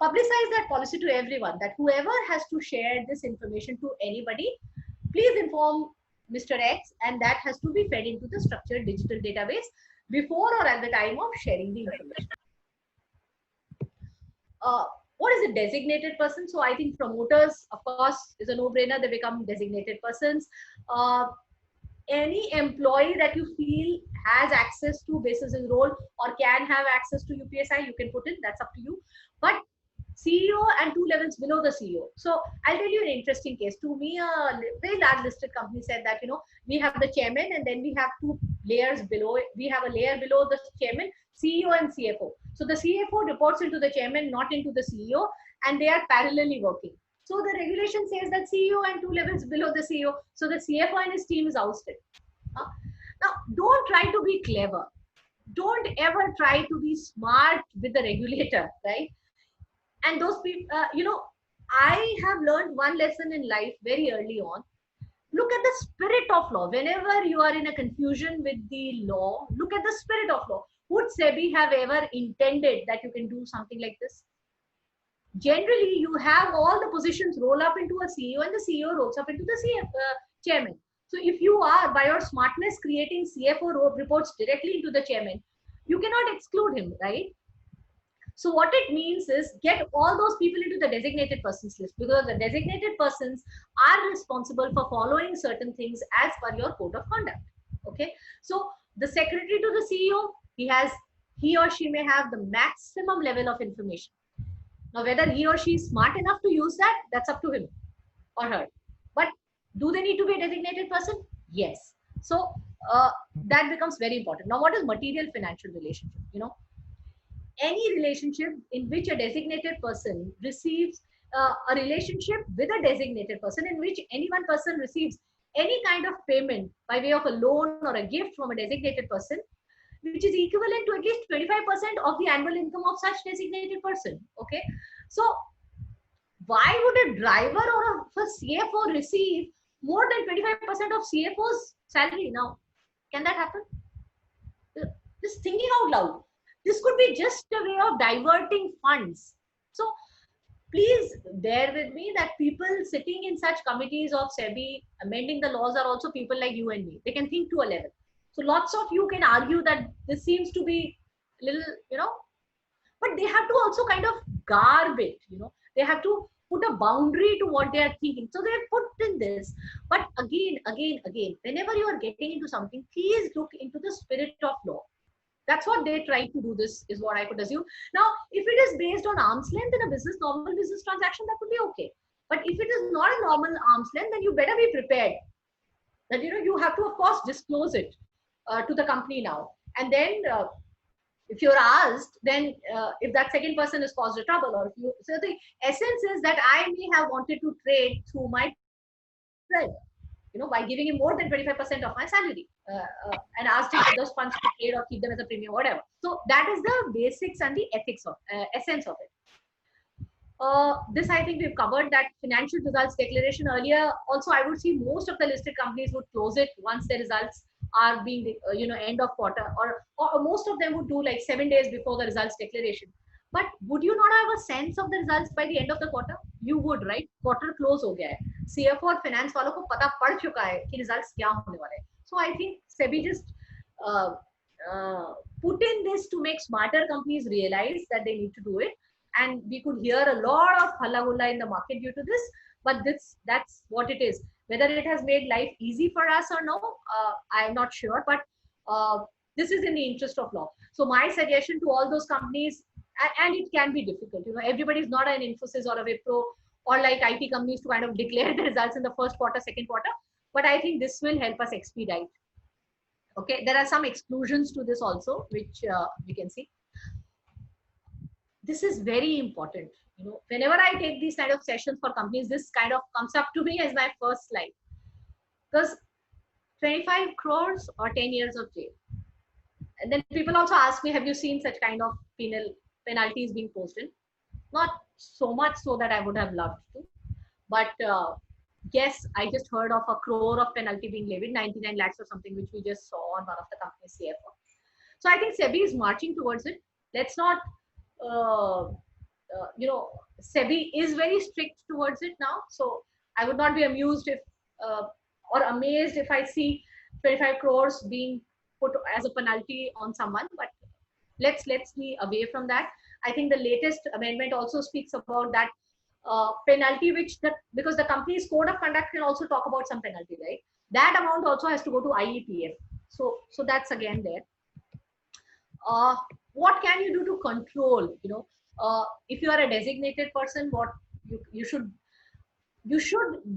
publicize that policy to everyone, that whoever has to share this information to anybody, please inform Mr. X, and that has to be fed into the structured digital database before or at the time of sharing the information. What is a designated person? So I think promoters, of course, is a no-brainer. They become designated persons. Any employee that you feel has access to basis his role or can have access to UPSI, you can put in, that's up to you. But CEO and 2 levels below the CEO. So I'll tell you an interesting case. To me, a very large listed company said that, we have the chairman and then we have 2 layers below it. We have a layer below the chairman, CEO and CFO. So the CFO reports into the chairman, not into the CEO, and they are parallelly working. So the regulation says that CEO and 2 levels below the CEO. So the CFO and his team is ousted. Now, don't try to be clever. Don't ever try to be smart with the regulator, right? And those people, I have learned one lesson in life very early on. Look at the spirit of law. Whenever you are in a confusion with the law, look at the spirit of law. Would SEBI have ever intended that you can do something like this? Generally, you have all the positions roll up into a CEO and the CEO rolls up into the chairman. So if you are, by your smartness, creating CFO reports directly into the chairman, you cannot exclude him, right? So what it means is get all those people into the designated persons list, because the designated persons are responsible for following certain things as per your code of conduct. Okay. So the secretary to the CEO, he or she may have the maximum level of information. Now, whether he or she is smart enough to use that, that's up to him or her. But do they need to be a designated person? Yes. So that becomes very important. Now, what is material financial relationship? Any relationship in which a designated person receives a relationship with a designated person, in which any one person receives any kind of payment by way of a loan or a gift from a designated person, which is equivalent to at least 25% of the annual income of such designated person. Okay. So why would a driver or a CFO receive more than 25% of CFO's salary? Now, can that happen? Just thinking out loud. This could be just a way of diverting funds. So please bear with me that people sitting in such committees of SEBI amending the laws are also people like you and me. They can think to a level. So lots of you can argue that this seems to be a little, but they have to also kind of garb it, they have to put a boundary to what they are thinking. So they have put in this. But again, whenever you are getting into something, please look into the spirit of law. That's what they try to do, this is what I could assume. Now, if it is based on arm's length in a normal business transaction, that would be okay. But if it is not a normal arm's length, then you better be prepared that, you have to, of course, disclose it to the company now. And then if you're asked, then if that second person has caused a trouble, or if you, so the essence is that I may have wanted to trade through my friend, by giving him more than 25% of my salary and asked him for those funds to trade or keep them as a premium, whatever. So that is the basics and the ethics of essence of it. This, I think we've covered that financial results declaration earlier. Also, I would see most of the listed companies would close it once their results are being, end of quarter, or most of them would do like 7 days before the results declaration. But would you not have a sense of the results by the end of the quarter? You would, right? Quarter close हो गया है. CFO और finance वालों को पता पड़ चुका है कि results क्या होने वाले हैं. So I think SEBI just put in this to make smarter companies realize that they need to do it. And we could hear a lot of halla gulla in the market due to this, but that's what it is. Whether it has made life easy for us or no, I'm not sure, but this is in the interest of law. So my suggestion to all those companies, and it can be difficult, everybody is not an Infosys or a Wipro or like IT companies to kind of declare the results in the first quarter, second quarter, but I think this will help us expedite. Okay, there are some exclusions to this also, which we can see. This is very important. Whenever I take these kind of sessions for companies, this kind of comes up to me as my first slide, because 25 crores or 10 years of jail. And then people also ask me, have you seen such kind of penalties being posted? Not so much so that I would have loved to, but yes, I just heard of 1 crore of penalty being levied, 99 lakhs or something, which we just saw on one of the company's CFO. So I think SEBI is marching towards it. Let's not, SEBI is very strict towards it now. So I would not be amused if, or amazed if I see 25 crores being put as a penalty on someone, but let's be away from that. I think the latest amendment also speaks about that penalty, because the company's code of conduct can also talk about some penalty, right? That amount also has to go to IEPF. So that's again there. What can you do to control? If you are a designated person, what you should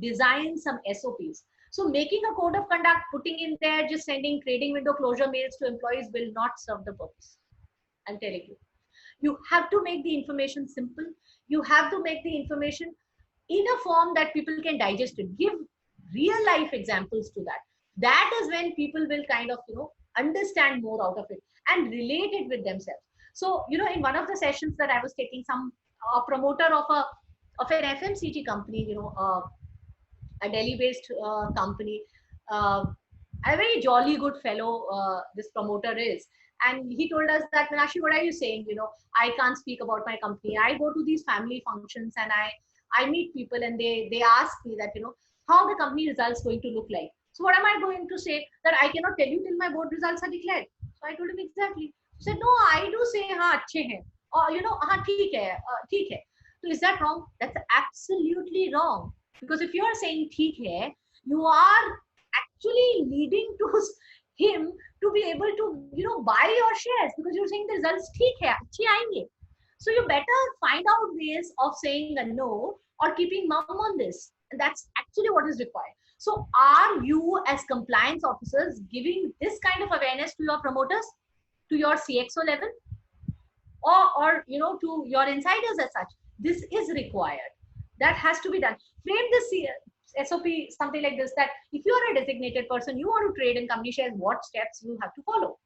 design some SOPs. So making a code of conduct, putting in there, just sending trading window closure mails to employees will not serve the purpose. I'm telling you. You have to make the information simple. You have to make the information in a form that people can digest it. Give real life examples to that. That is when people will kind of, understand more out of it and relate it with themselves. So, in one of the sessions that I was taking, a promoter of an FMCG company, a Delhi-based company, a very jolly good fellow this promoter is. And he told us that, Meenakshi, what are you saying? I can't speak about my company. I go to these family functions and I meet people and they ask me that, how the company results going to look like. So what am I going to say? That I cannot tell you till my board results are declared. So I told him exactly. He said, no, I do say, haan, achhe hain. Or, haan, theek hai, theek hai. So is that wrong? That's absolutely wrong. Because if you are saying theek hai, you are actually leading to him to be able to, buy your shares, because you're saying the results theek hai, achhe aayenge. So you better find out ways of saying a no or keeping mum on this. And that's actually what is required. So are you as compliance officers giving this kind of awareness to your promoters, to your CXO level, or to your insiders as such? This is required. That has to be done. Frame this SOP something like this, that if you are a designated person, you want to trade in company shares, what steps you have to follow.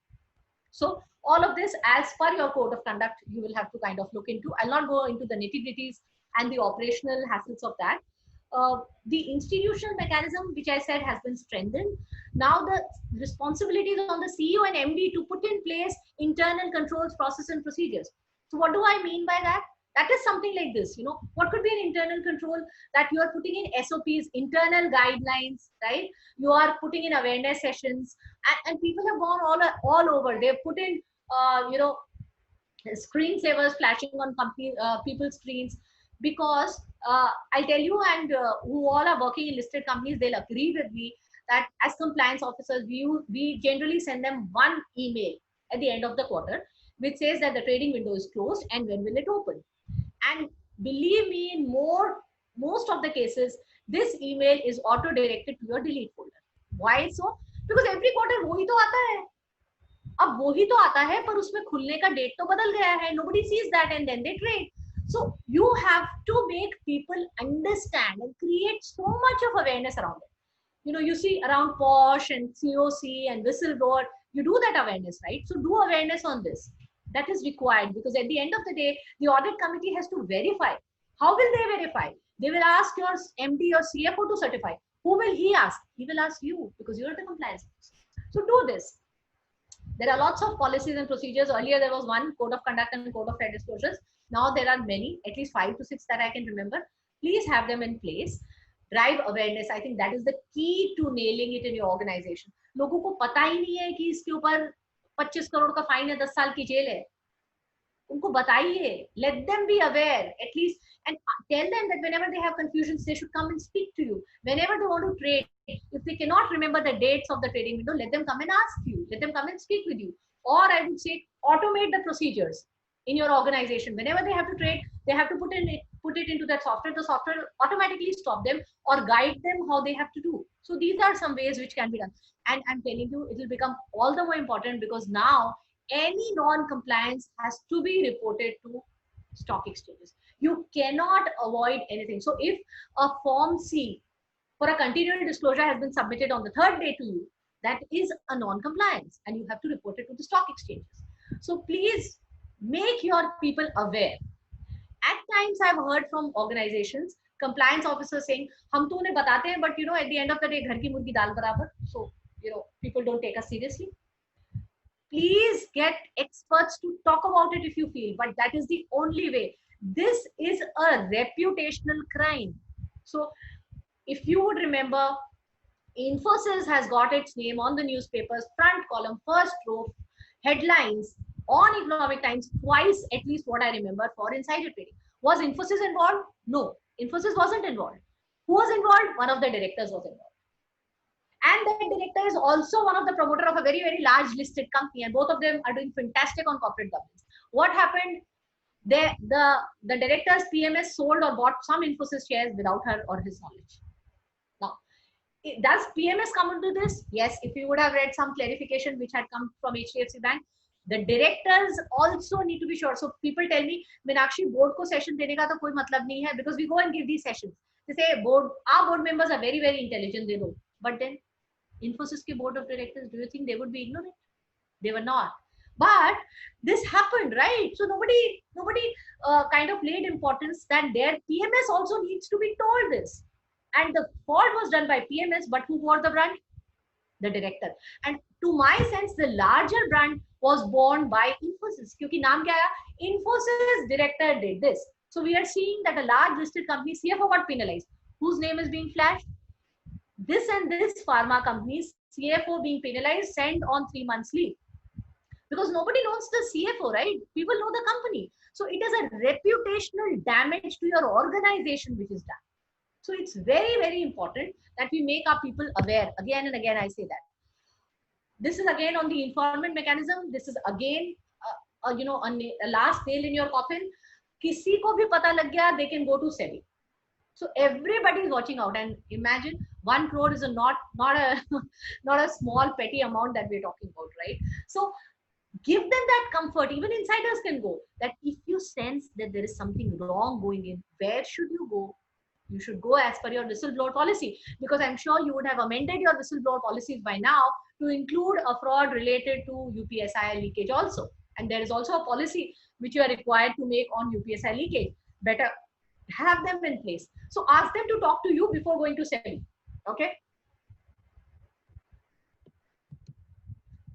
So all of this, as per your code of conduct, you will have to kind of look into. I'll not go into the nitty-gritties and the operational hassles of that. The institutional mechanism, which I said, has been strengthened. Now the responsibilities on the CEO and MD to put in place internal controls, process and procedures. So what do I mean by that? That is something like this, what could be an internal control? That you are putting in SOPs, internal guidelines, right? You are putting in awareness sessions, and people have gone all over. They've put in, screensavers flashing on people's screens, because I'll tell you, and who all are working in listed companies, they'll agree with me that as compliance officers, we generally send them one email at the end of the quarter, which says that the trading window is closed and when will it open. And believe me, in most of the cases, this email is auto-directed to your delete folder. Why so? Because every quarter वो ही तो आता है. अब वो ही तो आता है, पर उसमें खुलने का date तो बदल गया है. Nobody sees that and then they trade. So you have to make people understand and create so much of awareness around it. You see around POSH and COC and whistleblower, you do that awareness, right? So do awareness on this. That is required, because at the end of the day, the audit committee has to verify. How will they verify? They will ask your MD or CFO to certify. Who will he ask? He will ask you, because you are the compliance officer. So do this. There are lots of policies and procedures. Earlier, there was one code of conduct and code of fair disclosures. Now there are many, at least 5 to 6 that I can remember. Please have them in place. Drive awareness. I think that is the key to nailing it in your organization. लोगों को पता ही नहीं है कि इसके ऊपर 25 crore का fine है, 10 साल की जेल है. उनको बताइए. Let them be aware at least, and tell them that whenever they have confusions, they should come and speak to you. Whenever they want to trade, if they cannot remember the dates of the trading window, let them come and ask you. Let them come and speak with you. Or I would say, automate the procedures in your organization. Whenever they have to trade, they have to put it into that software. The software automatically stop them or guide them how they have to do. So these are some ways which can be done. And I'm telling you, it will become all the more important, because now any non-compliance has to be reported to stock exchanges. You cannot avoid anything. So if a Form C for a continuing disclosure has been submitted on the 3rd day to you, that is a non-compliance, and you have to report it to the stock exchanges. So please make your people aware. At times I've heard from organizations, compliance officers saying, "Hum to unhe batate hain, but at the end of the day, ghar ki murgi dal barabar." So people don't take us seriously. Please get experts to talk about it if you feel, but that is the only way. This is a reputational crime. So if you would remember, Infosys has got its name on the newspapers, front column, first row, headlines on Economic Times twice, at least what I remember, for insider trading. Was Infosys involved? No, Infosys wasn't involved. Who was involved? One of the directors was involved. And that director is also one of the promoter of a very, very large listed company, and both of them are doing fantastic on corporate governance. What happened? The director's PMS sold or bought some Infosys shares without her or his knowledge. Now, does PMS come into this? Yes, if you would have read some clarification which had come from HDFC Bank, the directors also need to be sure. So people tell me, Meenakshi, board ko session dene ka to koi matlab nahi hai, because we go and give these sessions. They say our board members are very, very intelligent, they know. But then Infosys ke board of directors, do you think they would be ignorant? They were not. But this happened, right? So nobody kind of laid importance that their PMS also needs to be told this. And the fault was done by PMS, but who bore the brunt? The director. And to my sense, the larger brunt was borne by Infosys. Kyunki naam kya hai? Infosys director did this. So we are seeing that a large listed company, CFO got penalized. Whose name is being flashed? This and this pharma companies, CFO being penalized, sent on 3 months leave. Because nobody knows the CFO, right? People know the company. So it is a reputational damage to your organization which is done. So it's very, very important that we make our people aware. Again and again, I say that. This is again on the informant mechanism. This is again, a last nail in your coffin. Kisi ko bhi pata lag gaya, they can go to SEBI. So everybody is watching out. And imagine 1 crore is not a small petty amount that we're talking about, right? So give them that comfort. Even insiders can go. That if you sense that there is something wrong going in, where should you go? You should go as per your whistleblower policy, because I'm sure you would have amended your whistleblower policies by now to include a fraud related to UPSI leakage also. And there is also a policy which you are required to make on UPSI leakage. Better have them in place. So ask them to talk to you before going to SEBI. Okay.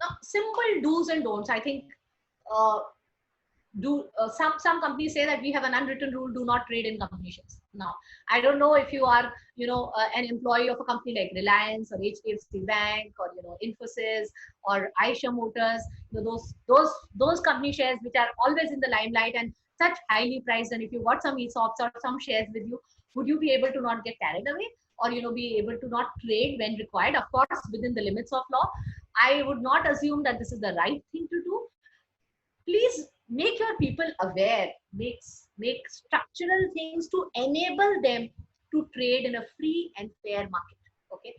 Now, simple do's and don'ts. I think some companies say that we have an unwritten rule: do not trade in company shares. Now, I don't know if you are an employee of a company like Reliance or HDFC Bank or Infosys or Eicher Motors. Those company shares which are always in the limelight and such highly priced. And if you got some ESOPs or some shares with you, would you be able to not get carried away, or be able to not trade when required? Of course, within the limits of law. I would not assume that this is the right thing to do. Please make your people aware. Make structural things to enable them to trade in a free and fair market. Okay,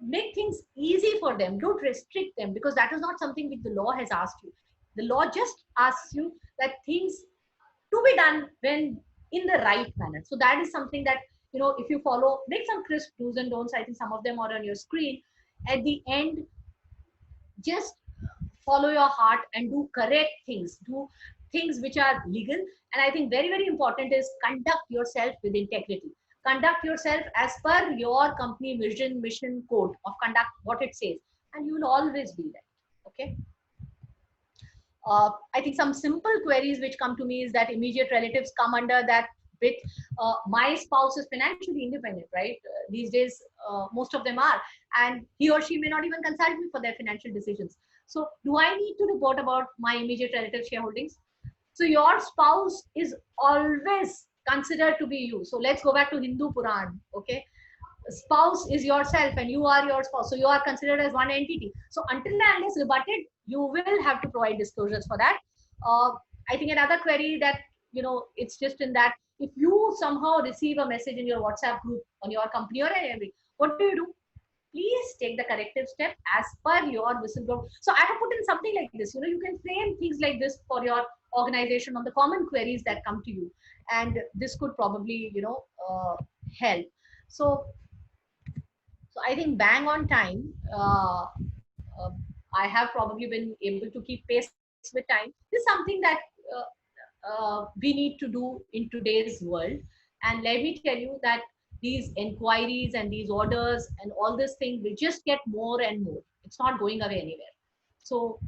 make things easy for them. Don't restrict them, because that is not something which the law has asked you. The law just asks you that things to be done when in the right manner. So that is something that if you follow, make some crisp do's and don'ts. I think some of them are on your screen. At the end, just follow your heart and do correct things. Do things which are legal. And I think very, very important is conduct yourself with integrity. Conduct yourself as per your company vision, mission, code of conduct, what it says, and you will always be there. Okay. I think some simple queries which come to me is that immediate relatives come under that bit. My spouse is financially independent, right? These days, most of them are, and he or she may not even consult me for their financial decisions. So do I need to report about my immediate relative shareholdings? So your spouse is always considered to be you. So let's go back to Hindu Puran. Okay. Spouse is yourself and you are your spouse. So you are considered as one entity. So until and unless rebutted, you will have to provide disclosures for that. I think another query that, it's just in that if you somehow receive a message in your WhatsApp group on your company or anything, what do? Please take the corrective step as per your whistleblower. So I have put in something like this. You can frame things like this for your organization on the common queries that come to you, and this could probably help. So I think bang on time. I have probably been able to keep pace with time. This is something that we need to do in today's world. And let me tell you that these inquiries and these orders and all this thing will just get more and more. It's not going away anywhere. So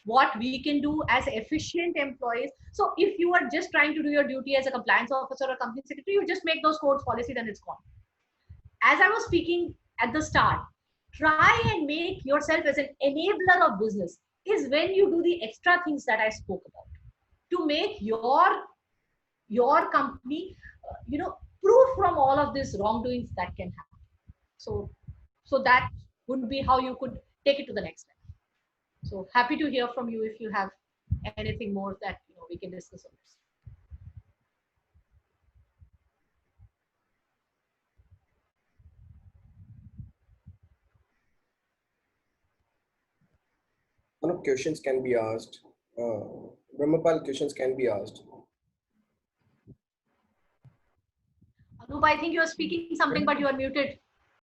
what we can do as efficient employees. So if you are just trying to do your duty as a compliance officer or company secretary, you just make those codes policy, then it's gone. As I was speaking at the start, try and make yourself as an enabler of business is when you do the extra things that I spoke about to make your company, proof from all of these wrongdoings that can happen. So that would be how you could take it to the next level. So happy to hear from you if you have anything more that we can discuss on this. Questions can be asked. Brahmapal, questions can be asked. Anup, I think you are speaking something, but you are muted.